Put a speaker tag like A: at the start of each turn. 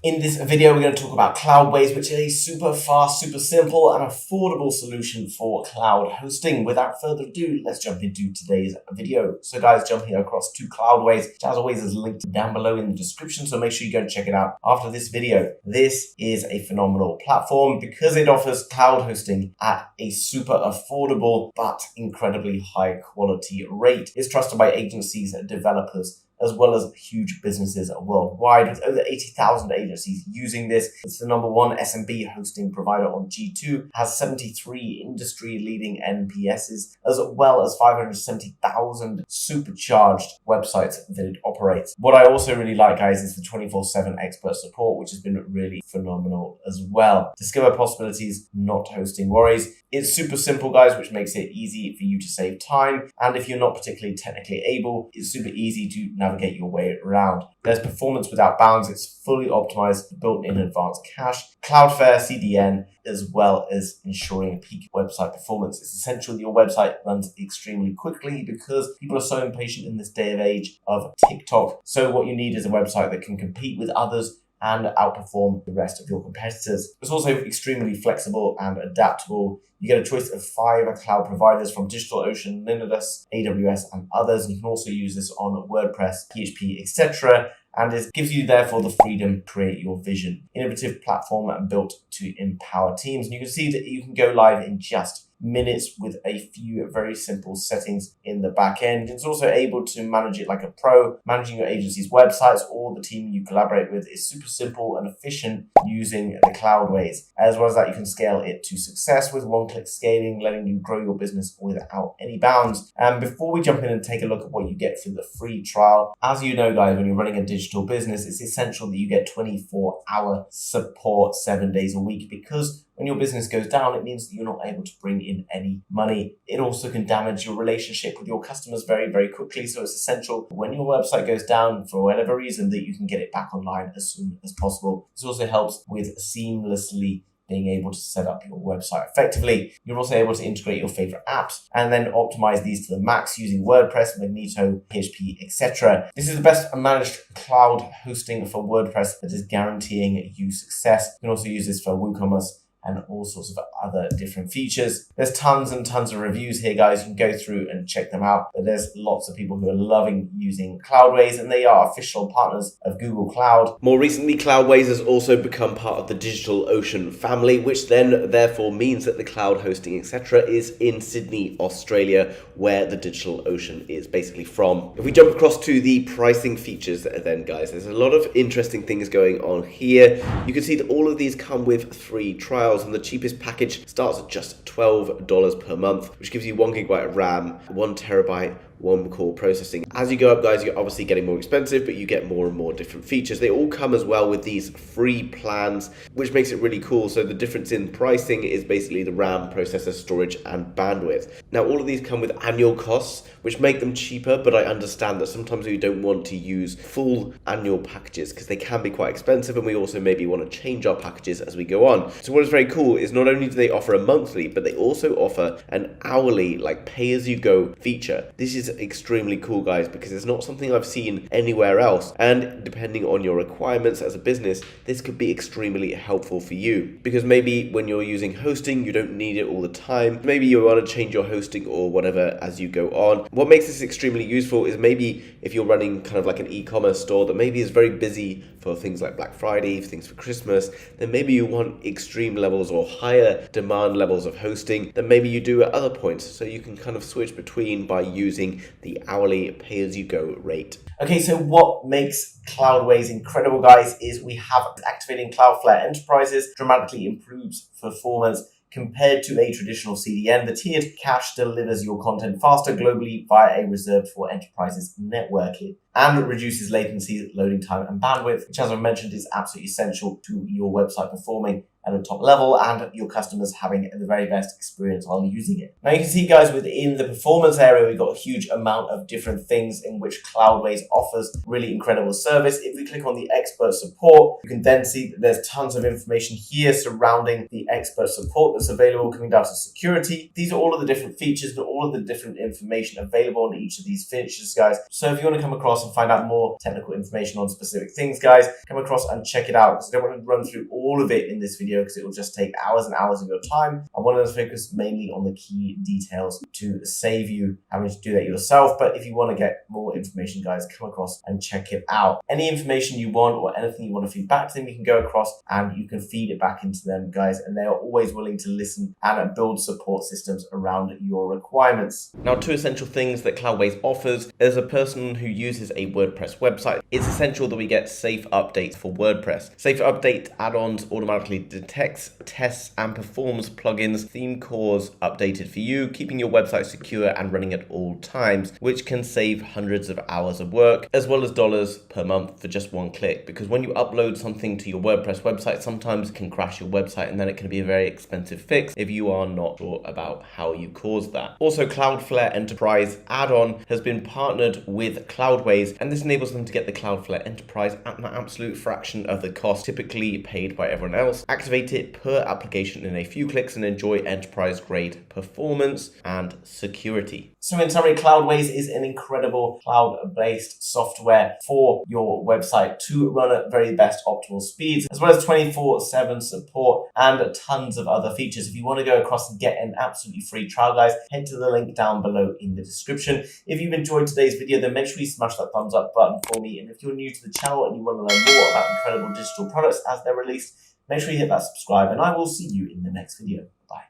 A: In this video, we're going to talk about Cloudways, which is a super fast, super simple and affordable solution for cloud hosting. Without further ado, let's jump into today's video. So guys, jumping across to Cloudways, which as always is linked down below in the description. So make sure you go and check it out after this video. This is a phenomenal platform because it offers cloud hosting at a super affordable but incredibly high quality rate. It's trusted by agencies, developers, as well as huge businesses worldwide, with over 80,000 agencies using this. It's the #1 SMB hosting provider on G2, has 73 industry-leading NPSs, as well as 570,000 supercharged websites that it operates. What I also really like, guys, is the 24/7 expert support, which has been really phenomenal as well. Discover possibilities, not hosting worries. It's super simple, guys, which makes it easy for you to save time. And if you're not particularly technically able, it's super easy to navigate your way around. There's performance without bounds. It's fully optimized, built-in advanced cache, Cloudflare CDN, as well as ensuring peak website performance. It's essential that your website runs extremely quickly because people are so impatient in this day of age of TikTok. So what you need is a website that can compete with others and outperform the rest of your competitors. It's also extremely flexible and adaptable. You get a choice of 5 cloud providers from DigitalOcean, Linux, AWS, and others. And you can also use this on WordPress, PHP, etc. And it gives you, therefore, the freedom to create your vision. Innovative platform built to empower teams. And you can see that you can go live in just minutes with a few very simple settings in the back end. It's also able to manage it like a pro. Managing your agency's websites or the team you collaborate with is super simple and efficient using the Cloudways. As well as that, you can scale it to success with one-click scaling, letting you grow your business without any bounds. And before we jump in and take a look at what you get for the free trial, as you know, guys, when you're running a digital business, it's essential that you get 24-hour support 7 days a week, because when your business goes down, it means that you're not able to bring in any money. It also can damage your relationship with your customers very, very quickly. So it's essential when your website goes down for whatever reason that you can get it back online as soon as possible. This also helps with seamlessly being able to set up your website effectively. You're also able to integrate your favorite apps and then optimize these to the max using WordPress, Magneto, PHP, etc. This is the best managed cloud hosting for WordPress that is guaranteeing you success. You can also use this for WooCommerce and all sorts of other different features. There's tons and tons of reviews here, guys. You can go through and check them out. But there's lots of people who are loving using Cloudways, and they are official partners of Google Cloud. More recently, Cloudways has also become part of the DigitalOcean family, which then therefore means that the cloud hosting, etc., is in Sydney, Australia, where the DigitalOcean is basically from. If we jump across to the pricing features then, guys, there's a lot of interesting things going on here. You can see that all of these come with free trials, and the cheapest package starts at just $12 per month, which gives you 1 GB of RAM, 1 TB, 1 core processing. As you go up, guys, you're obviously getting more expensive, but you get more and more different features. They all come as well with these free plans, which makes it really cool. So the difference in pricing is basically the RAM, processor, storage, and bandwidth. Now, all of these come with annual costs, which make them cheaper, but I understand that sometimes we don't want to use full annual packages because they can be quite expensive, and we also maybe want to change our packages as we go on. So what is very cool is not only do they offer a monthly, but they also offer an hourly, like pay-as-you-go feature. This is extremely cool, guys, because it's not something I've seen anywhere else, and depending on your requirements as a business, this could be extremely helpful for you, because maybe when you're using hosting, you don't need it all the time. Maybe you want to change your hosting or whatever as you go on. What makes this extremely useful is maybe if you're running kind of like an e-commerce store that maybe is very busy for things like Black Friday, things for Christmas, then maybe you want extreme levels or higher demand levels of hosting than maybe you do at other points. So you can kind of switch between by using the hourly pay-as-you-go rate. Okay, so what makes Cloudways incredible, guys, is we have activating Cloudflare Enterprises dramatically improves performance compared to a traditional CDN. The tiered cache delivers your content faster globally via a reserved for enterprises networking, and reduces latency, loading time, and bandwidth, which, as I mentioned, is absolutely essential to your website performing at a top level and your customers having the very best experience while using it. Now you can see, guys, within the performance area, we've got a huge amount of different things in which Cloudways offers really incredible service. If we click on the expert support, you can then see that there's tons of information here surrounding the expert support that's available, coming down to security. These are all of the different features and all of the different information available on each of these features, guys. So if you want to come across and find out more technical information on specific things, guys, come across and check it out, because I don't want to run through all of it in this video because it will just take hours and hours of your time. I want to focus mainly on the key details to save you having to do that yourself. But if you want to get more information, guys, come across and check it out. Any information you want or anything you want to feed back to them, you can go across and you can feed it back into them, guys, and they are always willing to listen and build support systems around your requirements. Now, two essential things that Cloudways offers. As a person who uses a WordPress website, it's essential that we get safe updates for WordPress. Safe Update add-ons automatically detects, tests, and performs plugins, theme cores updated for you, keeping your website secure and running at all times, which can save hundreds of hours of work, as well as dollars per month for just one click. Because when you upload something to your WordPress website, sometimes it can crash your website, and then it can be a very expensive fix if you are not sure about how you caused that. Also, Cloudflare Enterprise add-on has been partnered with Cloudways, and this enables them to get the Cloudflare Enterprise at an absolute fraction of the cost typically paid by everyone else. Activate it per application in a few clicks and enjoy enterprise-grade performance and security. So in summary, Cloudways is an incredible cloud-based software for your website to run at very best optimal speeds, as well as 24/7 support and tons of other features. If you want to go across and get an absolutely free trial, guys, head to the link down below in the description. If you've enjoyed today's video, then make sure you smash that thumbs up button for me. And if you're new to the channel and you want to learn more about incredible digital products as they're released, make sure you hit that subscribe, and I will see you in the next video. Bye.